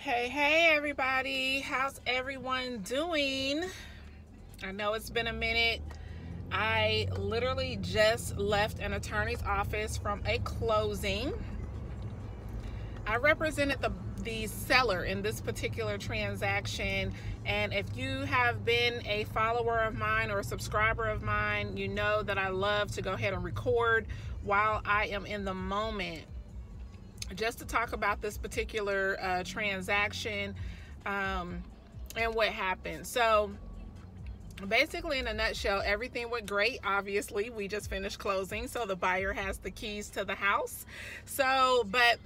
Hey everybody, how's everyone doing? I know it's been a minute. I literally just left an attorney's office from a closing. I represented the seller in this particular transaction, and if you have been a follower of mine or a subscriber of mine, you know that I love to go ahead and record while I am in the moment, just to talk about this particular transaction and what happened. So basically, in a nutshell, everything went great. Obviously, we just finished closing, so the buyer has the keys to the house. But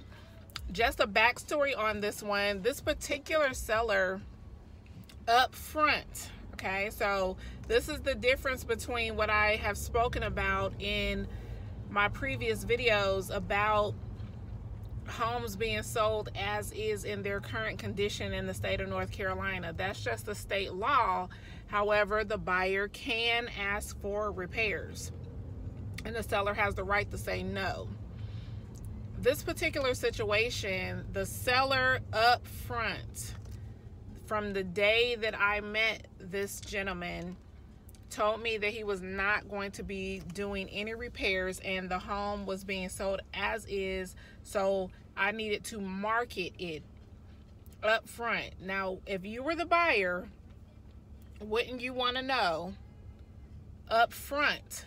just a backstory on this one. This particular seller up front, okay, so this is the difference between what I have spoken about in my previous videos about homes being sold as is in their current condition in the state of North Carolina. That's just the state law. However, the buyer can ask for repairs, and the seller has the right to say no. This particular situation, the seller up front, from the day that I met this gentleman, told me that he was not going to be doing any repairs and the home was being sold as is, so I needed to market it up front. Now, if you were the buyer, wouldn't you want to know up front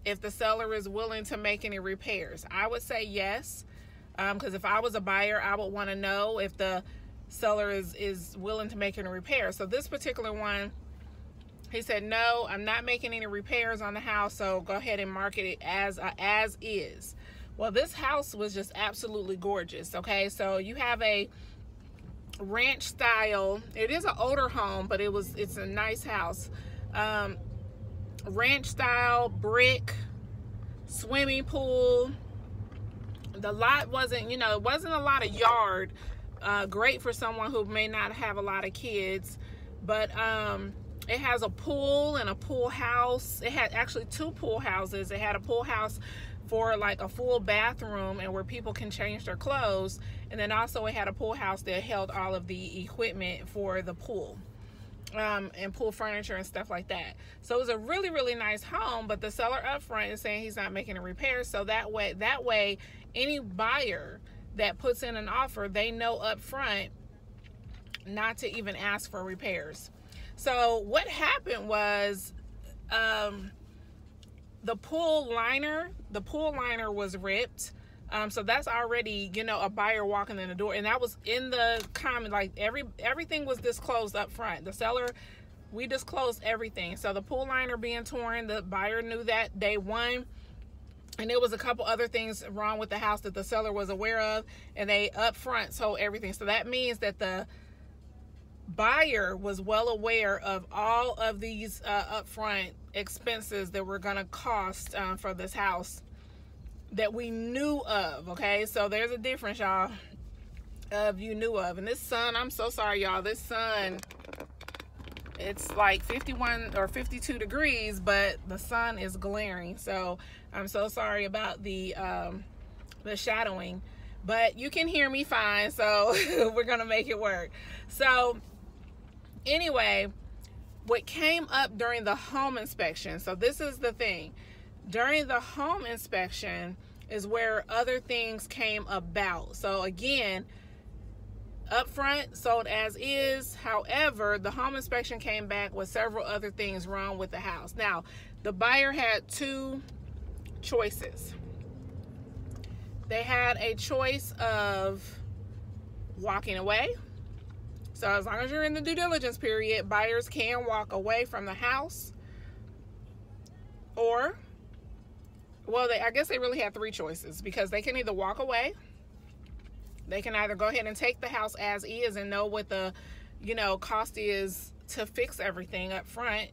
if the seller is willing to make any repairs? I would say yes, because if I was a buyer, I would want to know if the seller is willing to make any repairs. So this particular one, he said, no, I'm not making any repairs on the house, so go ahead and market it as is. Well, this house was just absolutely gorgeous, okay? So you have a ranch style. It is an older home, but it's a nice house. Ranch style, brick, swimming pool. The lot wasn't, it wasn't a lot of yard. Great for someone who may not have a lot of kids, but it has a pool and a pool house. It had actually two pool houses. It had a pool house for like a full bathroom and where people can change their clothes. And then also it had a pool house that held all of the equipment for the pool, and pool furniture and stuff like that. So it was a really, really nice home, but the seller up front is saying he's not making a repair. So that way, any buyer that puts in an offer, they know up front not to even ask for repairs. So what happened was, the pool liner was ripped. So that's already, a buyer walking in the door, and that was in the comment. Like everything was disclosed up front. The seller, we disclosed everything. So the pool liner being torn, the buyer knew that day one, and there was a couple other things wrong with the house that the seller was aware of, and they up front told everything. So that means that the buyer was well aware of all of these upfront expenses that were going to cost for this house that we knew of. Okay, so there's a difference, y'all, of you knew of. And this sun, I'm so sorry, y'all, this sun, it's like 51 or 52 degrees, but the sun is glaring, so I'm so sorry about the shadowing, but you can hear me fine, so we're gonna make it work. So anyway, what came up during the home inspection, so this is the thing, during the home inspection is where other things came about. So again, up front, sold as is. However, the home inspection came back with several other things wrong with the house. Now, the buyer had two choices. They had a choice of walking away. So as long as you're in the due diligence period, buyers can walk away from the house. Or, well, I guess they really had three choices, because they can either walk away, they can either go ahead and take the house as is and know what the, cost is to fix everything up front,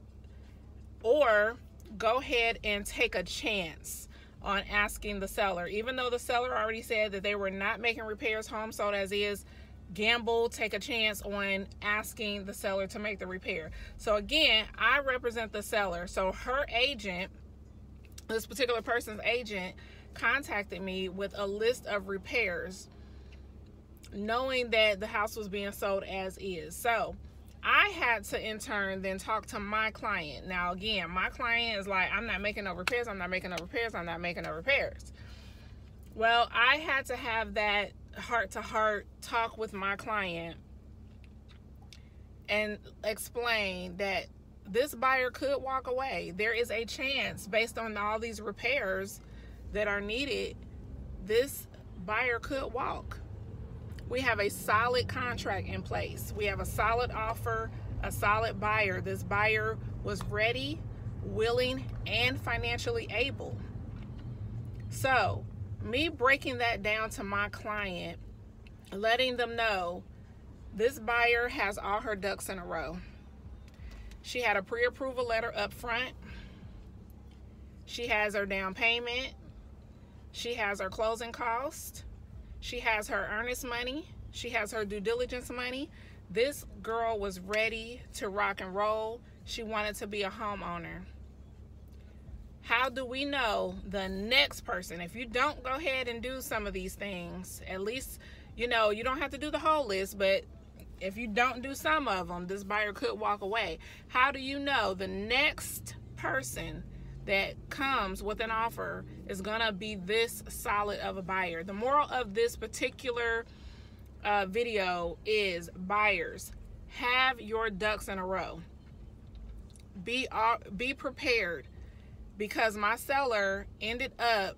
or go ahead and take a chance on asking the seller. Even though the seller already said that they were not making repairs, home sold as is, gamble, take a chance on asking the seller to make the repair. So again, I represent the seller. So her agent, this particular person's agent, contacted me with a list of repairs knowing that the house was being sold as is. So I had to in turn then talk to my client. Now again, my client is like, I'm not making no repairs, I'm not making no repairs, I'm not making no repairs. Well, I had to have that heart-to-heart talk with my client and explain that this buyer could walk away. There is a chance, based on all these repairs that are needed, this buyer could walk. We have a solid contract in place. We have a solid offer, a solid buyer. This buyer was ready, willing, and financially able. So, me breaking that down to my client, letting them know this buyer has all her ducks in a row. She had a pre-approval letter up front. She has her down payment. She has her closing cost. She has her earnest money. She has her due diligence money. This girl was ready to rock and roll. She wanted to be a homeowner. How do we know the next person? If you don't go ahead and do some of these things, at least, you know, you don't have to do the whole list, but if you don't do some of them, this buyer could walk away. How do you know the next person that comes with an offer is gonna be this solid of a buyer? The moral of this particular video is, buyers, have your ducks in a row. Be prepared, because my seller ended up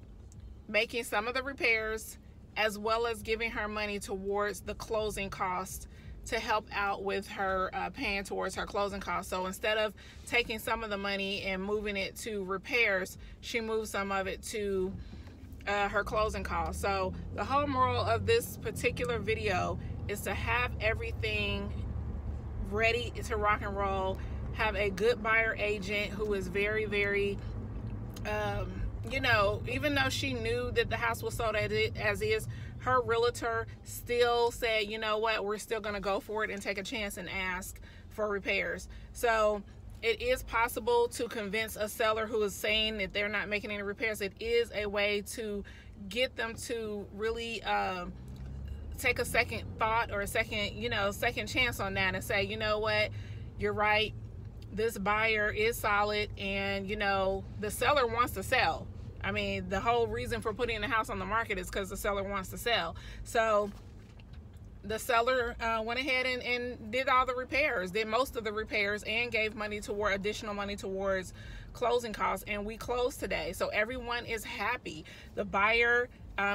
making some of the repairs as well as giving her money towards the closing cost to help out with her paying towards her closing costs. So instead of taking some of the money and moving it to repairs, she moved some of it to her closing costs. So the whole moral of this particular video is to have everything ready to rock and roll. Have a good buyer agent who is very, very, you know, even though she knew that the house was sold as is, her realtor still said, you know what, we're still going to go for it and take a chance and ask for repairs. So it is possible to convince a seller who is saying that they're not making any repairs. It is a way to get them to really take a second thought or a second chance on that and say, you know what, you're right, this buyer is solid, and you know, the seller wants to sell. I mean, the whole reason for putting the house on the market is because the seller wants to sell. So the seller went ahead and did all the repairs, did most of the repairs, and gave money toward additional money towards closing costs, and we closed today. So everyone is happy. The buyer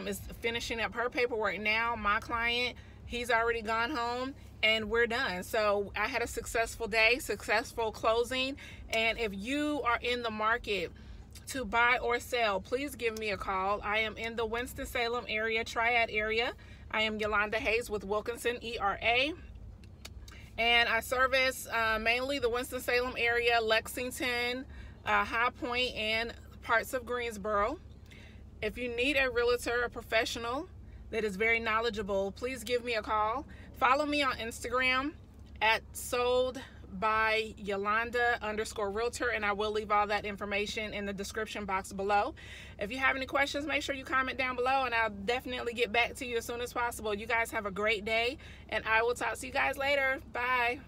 is finishing up her paperwork now. My client, he's already gone home, and we're done. So I had a successful day, successful closing. And if you are in the market to buy or sell, please give me a call. I am in the Winston-Salem area, Triad area. I am Yolanda Hayes with Wilkinson ERA, and I service mainly the Winston-Salem area, Lexington, High Point, and parts of Greensboro. If you need a realtor, a professional that is very knowledgeable, please give me a call. Follow me on Instagram at soldbyYolanda_realtor, and I will leave all that information in the description box below. If you have any questions, make sure you comment down below, and I'll definitely get back to you as soon as possible. You guys have a great day, and I will talk to you guys later. Bye.